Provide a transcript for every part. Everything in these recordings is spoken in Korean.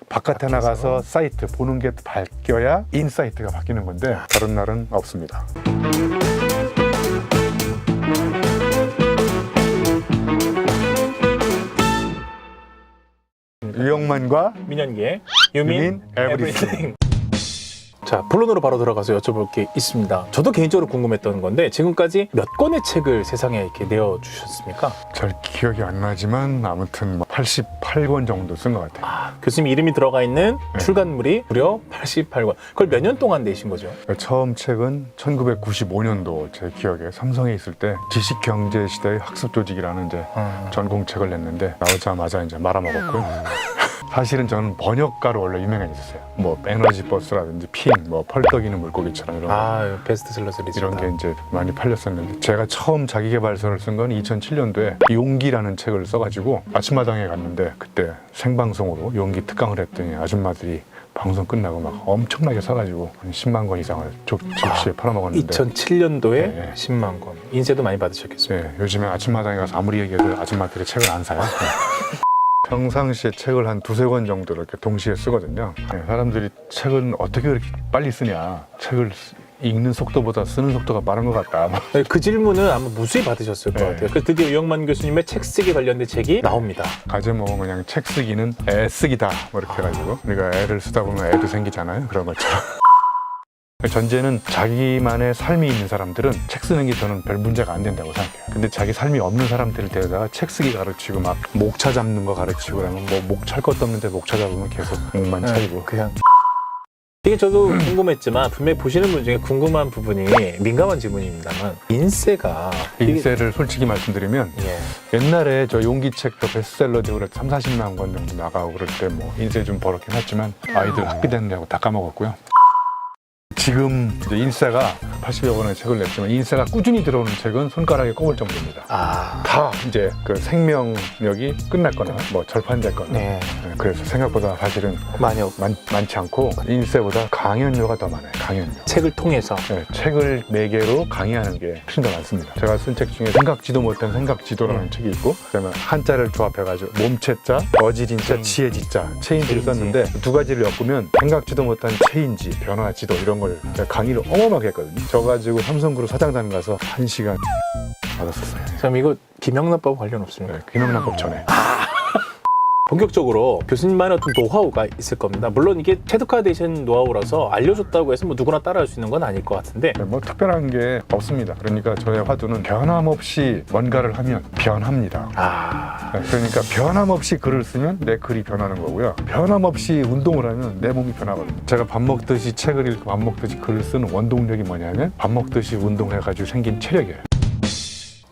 바깥에 나가서 사이트 보는 게 바뀌어야 인사이트가 바뀌는 건데 다른 날은 없습니다. 유영만과 민현기의 유민 에브리띵. 에브리띵. 자, 본론으로 바로 들어가서 여쭤볼 게 있습니다. 저도 개인적으로 궁금했던 건데 지금까지 몇 권의 책을 세상에 이렇게 내어주셨습니까? 잘 기억이 안 나지만 아무튼 88권 정도 쓴 것 같아요. 아, 교수님 이름이 들어가 있는 네. 출간물이 무려 88권. 그걸 몇 년 동안 내신 거죠? 처음 책은 1995년도 제 기억에 삼성에 있을 때 지식경제시대의 학습조직이라는 이제 전공책을 냈는데 나오자마자 이제 말아먹었고요. 사실은 저는 번역가로 원래 유명해졌어요. 뭐 에너지버스라든지 핑, 뭐 펄떡이는 물고기처럼 이런 아, 베스트셀러 시리즈. 이런 게 이제 많이 팔렸었는데 제가 처음 자기계발서를 쓴 건 2007년도에 용기라는 책을 써가지고 아침마당에 갔는데 그때 생방송으로 용기 특강을 했더니 아줌마들이 방송 끝나고 막 엄청나게 사가지고 한 10만 권 이상을 즉시에 팔아먹었는데 2007년도에 네. 10만 권. 인쇄도 많이 받으셨겠어요. 네, 요즘에 아침마당에 가서 아무리 얘기해도 아줌마들이 책을 안 사요. 평상시에 책을 한 두세 권 정도 이렇게 동시에 쓰거든요. 네, 사람들이 책은 어떻게 그렇게 빨리 쓰냐. 책을 읽는 속도보다 쓰는 속도가 빠른 것 같다. 네, 그 질문은 아마 무수히 받으셨을 것 네. 같아요. 그래서 드디어 유영만 교수님의 책 쓰기 관련된 책이 나옵니다. 가제목은 그냥 책 쓰기는 애 쓰기다 뭐 이렇게 해가지고 우리가 애를 쓰다 보면 애도 생기잖아요. 그런 것처럼. 전제는 자기만의 삶이 있는 사람들은 책 쓰는 게 저는 별 문제가 안 된다고 생각해요. 근데 자기 삶이 없는 사람들을 데려다가 책 쓰기 가르치고 막 목차 잡는 거 가르치고 그러면 뭐 목 찰 것도 없는데 목차 잡으면 계속 목만 차리고 그냥 이게 저도 궁금했지만 분명히 보시는 분 중에 궁금한 부분이 민감한 질문입니다만 인쇄가 인쇄를 솔직히 말씀드리면 예. 옛날에 저 용기책도 베스트셀러 되고 30-40만 권 정도 나가고 그럴 때 뭐 인쇄 좀 벌었긴 했지만 아이들 학비 됐냐고 다 까먹었고요. 지금 이제 인쇄가 80여 권의 책을 냈지만 인쇄가 꾸준히 들어오는 책은 손가락에 꼽을 정도입니다. 다 이제 그 생명력이 끝났거나 뭐 절판됐거나 네. 그래서 생각보다 사실은 많이 많지 않고 인쇄보다 강연료가 더 많아요. 강연료. 책을 통해서 네, 책을 매개로 강의하는 게 훨씬 더 많습니다. 제가 쓴 책 중에 생각지도 못한 생각지도라는 책이 있고 그다음에 한자를 조합해가지고 몸체자, 어지린자, 지혜지자, 체인지를 썼는데 두 가지를 엮으면 생각지도 못한 체인지, 변화지도 이런 걸 제가 강의를 어마어마하게 했거든요. 저 가지고 삼성그룹 사장단 가서 1시간 받았었어요. 그럼 이거 김영란법 관련 없습니까? 네, 김영란법 전에. 본격적으로 교수님만의 어떤 노하우가 있을 겁니다. 물론 이게 체득화되신 노하우라서 알려줬다고 해서 뭐 누구나 따라할 수 있는 건 아닐 것 같은데 뭐 특별한 게 없습니다. 그러니까 저의 화두는 변함없이 뭔가를 하면 변합니다. 그러니까 변함없이 글을 쓰면 내 글이 변하는 거고요. 변함없이 운동을 하면 내 몸이 변하거든요. 제가 밥 먹듯이 책을 읽고 밥 먹듯이 글을 쓰는 원동력이 뭐냐면 밥 먹듯이 운동해가지고 생긴 체력이에요.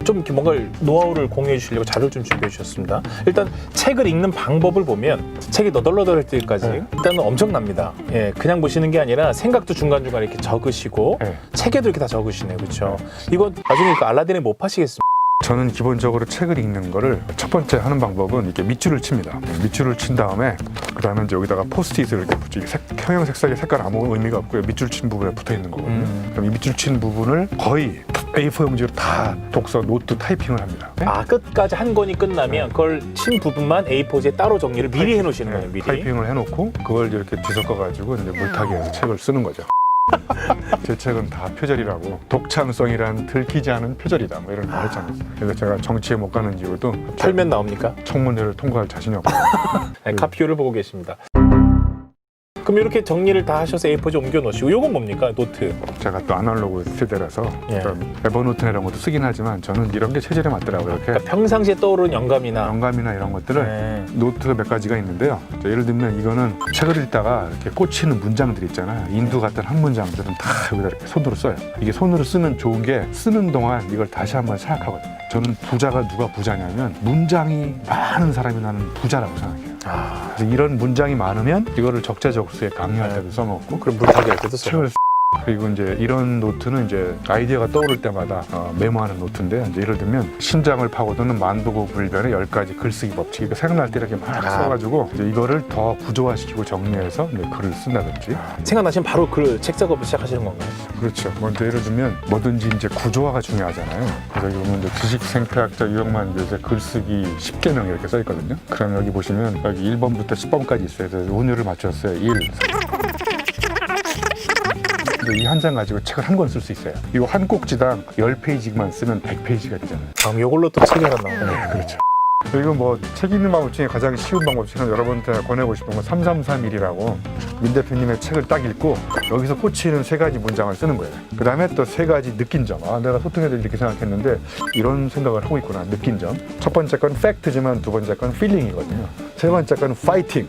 좀 이렇게 뭔가 노하우를 공유해 주시려고 자료를 좀 준비해 주셨습니다. 일단 책을 읽는 방법을 보면 책이 너덜너덜할 때까지 일단은 엄청납니다. 예, 그냥 보시는 게 아니라 생각도 중간중간 이렇게 적으시고 책에도 이렇게 다 적으시네요. 그렇죠? 이건 나중에 그 알라딘에 못 파시겠습니다. 저는 기본적으로 책을 읽는 거를 첫 번째 하는 방법은 이렇게 밑줄을 칩니다. 밑줄을 친 다음에 그 다음에 이제 여기다가 포스트잇을 이렇게 붙이고 형형색색의 색깔 아무 의미가 없고요. 밑줄 친 부분에 붙어 있는 거거든요. 그럼 이 밑줄 친 부분을 거의 A4 용지로 다 독서 노트 타이핑을 합니다. 끝까지 한 권이 끝나면 그걸 친 부분만 A4지에 따로 정리를 미리 해놓으시는 거예요. 미리. 타이핑을 해놓고 그걸 이렇게 뒤섞어가지고 이제 물타기해서 책을 쓰는 거죠. 제 책은 다 표절이라고 독창성이란 들키지 않은 표절이다 뭐 이런 거 했잖아요. 그래서 제가 정치에 못 가는 이유도 털면 나옵니까? 청문회를 통과할 자신이 없고 카피오를 보고 계십니다. 그럼 이렇게 정리를 다 하셔서 A4지 옮겨 놓으시고 이건 뭡니까? 노트. 제가 또 아날로그 세대라서 에버노트나 이런 것도 쓰긴 하지만 저는 이런 게 체질에 맞더라고요. 이렇게 그러니까 평상시에 떠오르는 영감이나 이런 것들을 노트가 몇 가지가 있는데요. 예를 들면 이거는 책을 읽다가 이렇게 꽂히는 문장들 있잖아요. 인두 같은 한 문장들은 다 여기다 이렇게 손으로 써요. 이게 손으로 쓰면 좋은 게 쓰는 동안 이걸 다시 한번 생각하거든요. 저는 부자가 누가 부자냐면 문장이 많은 사람이 나는 부자라고 생각해요. 그래서 이런 문장이 많으면 이거를 적재적소에 강의할 때도 써먹고 그럼 물타기 할 때도 책을 그리고 이제 이런 노트는 이제 아이디어가 떠오를 때마다 메모하는 노트인데, 이제 예를 들면 심장을 파고드는 만두고 불변의 10가지 글쓰기 법칙, 이거 생각날 때 이렇게 막 써가지고 이제 이거를 더 구조화시키고 정리해서 이제 글을 쓴다든지. 생각나시면 바로 그 책 작업을 시작하시는 건가요? 그렇죠. 먼저 예를 들면 뭐든지 이제 구조화가 중요하잖아요. 그래서 여기 보면 이제 지식생태학자 유영만 교수의 글쓰기 10개명 이렇게 써 있거든요. 그럼 여기 보시면 여기 1번부터 10번까지 있어요. 그래서 운율을 맞췄어요. 1. 이 한 장 가지고 책을 한 권 쓸 수 있어요. 이 한 꼭지당 10페이지만 쓰면 100페이지가 되잖아요. 다음 이걸로 또 책이 하나 나오네요. 그렇죠. 그리고 뭐 책 읽는 방법 중에 가장 쉬운 방법 중에 여러분한테 권해보고 싶은 건 3331이라고 민 대표님의 책을 딱 읽고 여기서 꽂히는 3가지 문장을 쓰는 거예요. 그 다음에 또 3가지 느낀 점. 내가 소통해야 될 이렇게 생각했는데 이런 생각을 하고 있구나. 느낀 점. 첫 번째 건 팩트지만 두 번째 건 필링이거든요. 세 번째 건 파이팅.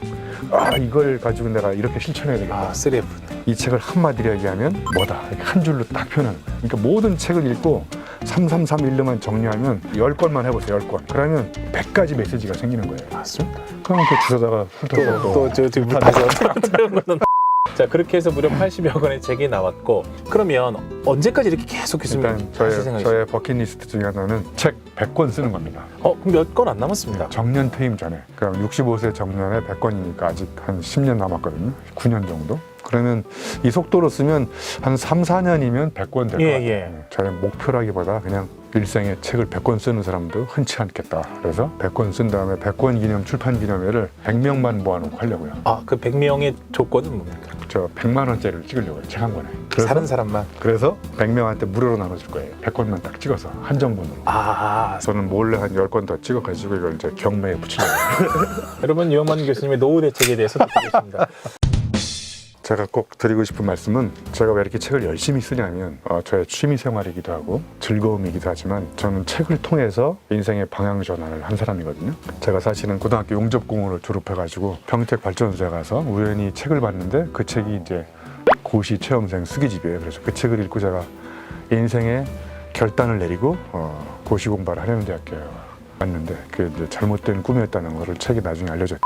이걸 가지고 내가 이렇게 실천해야 되겠다. 3F. 이 책을 한마디로 얘기하면 뭐다. 이렇게 한 줄로 딱 표현하는 거예요. 그러니까 모든 책을 읽고 3331로만 정리하면 10권만 해보세요. 10권. 그러면 100가지 메시지가 생기는 거예요. 맞습니다. 그럼 그 주소다가 훑어서 또저 지금 다시 자, 그렇게 해서 무려 80여 권의 책이 나왔고, 그러면 언제까지 이렇게 계속 교수님 일단 하실 생각이세요? 저의 버킷리스트 중에 하나는 책 100권 쓰는 겁니다. 그럼 몇 권 안 남았습니다. 정년 퇴임 전에. 그럼 65세 정년에 100권이니까 아직 한 10년 남았거든요. 9년 정도. 그러면 이 속도로 쓰면 한 3, 4년이면 100권 될 것 같아요. 예. 저의 목표라기보다 그냥 일생에 책을 100권 쓰는 사람도 흔치 않겠다. 그래서 100권 쓴 다음에 100권 기념 출판 기념회를 100명만 모아놓고 하려고요. 그 100명의 조건은 뭡니까? 저 100만 원짜리를 찍으려고요. 책 한 권에. 사는 사람만. 그래서 100명한테 무료로 나눠줄 거예요. 100권만 딱 찍어서 한정본으로. 저는 몰래 한 10권 더 찍어가지고 이걸 이제 경매에 붙이려고요. 여러분, 유영만 교수님의 노후 대책에 대해서 듣고 계십니다. 제가 꼭 드리고 싶은 말씀은, 제가 왜 이렇게 책을 열심히 쓰냐면 저의 취미 생활이기도 하고 즐거움이기도 하지만 저는 책을 통해서 인생의 방향 전환을 한 사람이거든요. 제가 사실은 고등학교 용접공원을 졸업해가지고 평택발전소에 가서 우연히 책을 봤는데 그 책이 이제 고시 체험생 수기집이에요. 그래서 그 책을 읽고 제가 인생의 결단을 내리고 고시 공부를 하려는 대학교에 왔는데 그게 이제 잘못된 꿈이었다는 것을 책이 나중에 알려줬죠.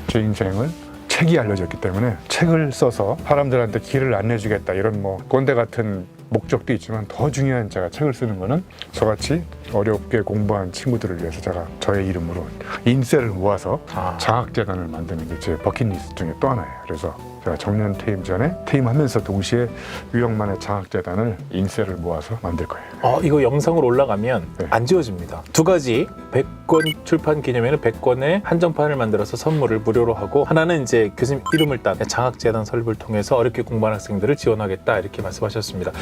제 인생을 책이 알려졌기 때문에 책을 써서 사람들한테 길을 안내주겠다, 이런 뭐 꼰대 같은 목적도 있지만 더 중요한, 제가 책을 쓰는 거는 저같이 어렵게 공부한 친구들을 위해서 제가 저의 이름으로 인세를 모아서 장학재단을 만드는 게 제 버킷리스트 중에 또 하나예요. 그래서 제가 정년 퇴임 전에 퇴임하면서 동시에 유영만의 장학재단을 인세를 모아서 만들 거예요. 이거 영상으로 올라가면 네. 안 지워집니다. 2가지 100권 출판 기념회는 100권의 한정판을 만들어서 선물을 무료로 하고, 하나는 이제 교수님 이름을 딴 장학재단 설립을 통해서 어렵게 공부한 학생들을 지원하겠다, 이렇게 말씀하셨습니다.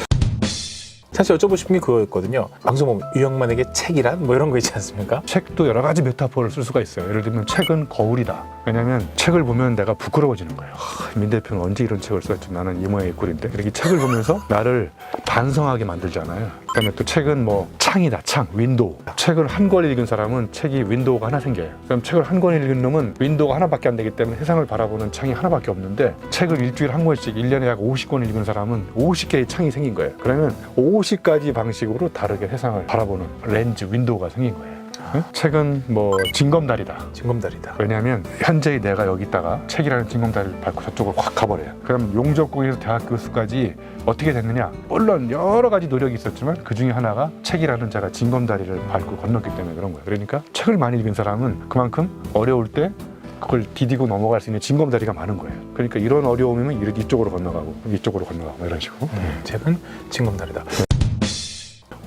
사실 여쭤보고 싶은 게 그거였거든요. 방송 보면 유영만에게 책이란? 뭐 이런 거 있지 않습니까? 책도 여러 가지 메타포를 쓸 수가 있어요. 예를 들면 책은 거울이다. 왜냐하면 책을 보면 내가 부끄러워지는 거예요. 민 대표는 언제 이런 책을 썼지? 나는 이 모양의 꼴인데. 이렇게 책을 보면서 나를 반성하게 만들잖아요. 그다음에 또 책은 뭐 창이다. 창, 윈도우. 책을 한 권 읽은 사람은 책이 윈도우가 하나 생겨요. 그럼 책을 한 권 읽은 놈은 윈도우가 하나밖에 안 되기 때문에 세상을 바라보는 창이 하나밖에 없는데, 책을 일주일에 한 권씩 1년에 약 50권 읽은 사람은 50개의 창이 생긴 거예요. 그러면 50가지 방식으로 다르게 세상을 바라보는 렌즈, 윈도우가 생긴 거예요. 응? 책은 뭐 징검다리다. 징검다리다. 왜냐하면 현재의 내가 여기 있다가 책이라는 징검다리를 밟고 저쪽으로 확 가버려요. 그럼 용접공에서 대학 교수까지 어떻게 됐느냐? 물론 여러 가지 노력이 있었지만 그 중에 하나가 책이라는 자가 징검다리를 밟고 건넜기 때문에 그런 거예요. 그러니까 책을 많이 읽은 사람은 그만큼 어려울 때 그걸 디디고 넘어갈 수 있는 징검다리가 많은 거예요. 그러니까 이런 어려움이면 이쪽으로 건너가고 이쪽으로 건너가고 이런 식으로. 책은 징검다리다.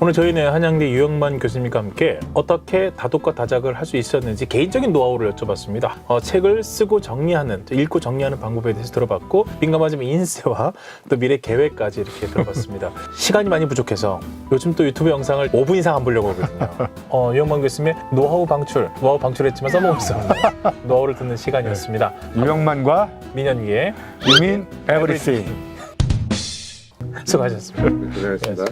오늘 저희는 한양대 유영만 교수님과 함께 어떻게 다독과 다작을 할 수 있었는지 개인적인 노하우를 여쭤봤습니다. 책을 쓰고 정리하는, 읽고 정리하는 방법에 대해서 들어봤고, 민감하지만 인세와 또 미래 계획까지 이렇게 들어봤습니다. 시간이 많이 부족해서 요즘 또 유튜브 영상을 5분 이상 안 보려고 하거든요. 유영만 교수님의 노하우 방출했지만 써먹고 있습니다. 노하우를 듣는 시간이었습니다. 유영만과 민현위의 유민 에브리띵. 수고하셨습니다. 고생하셨습니다.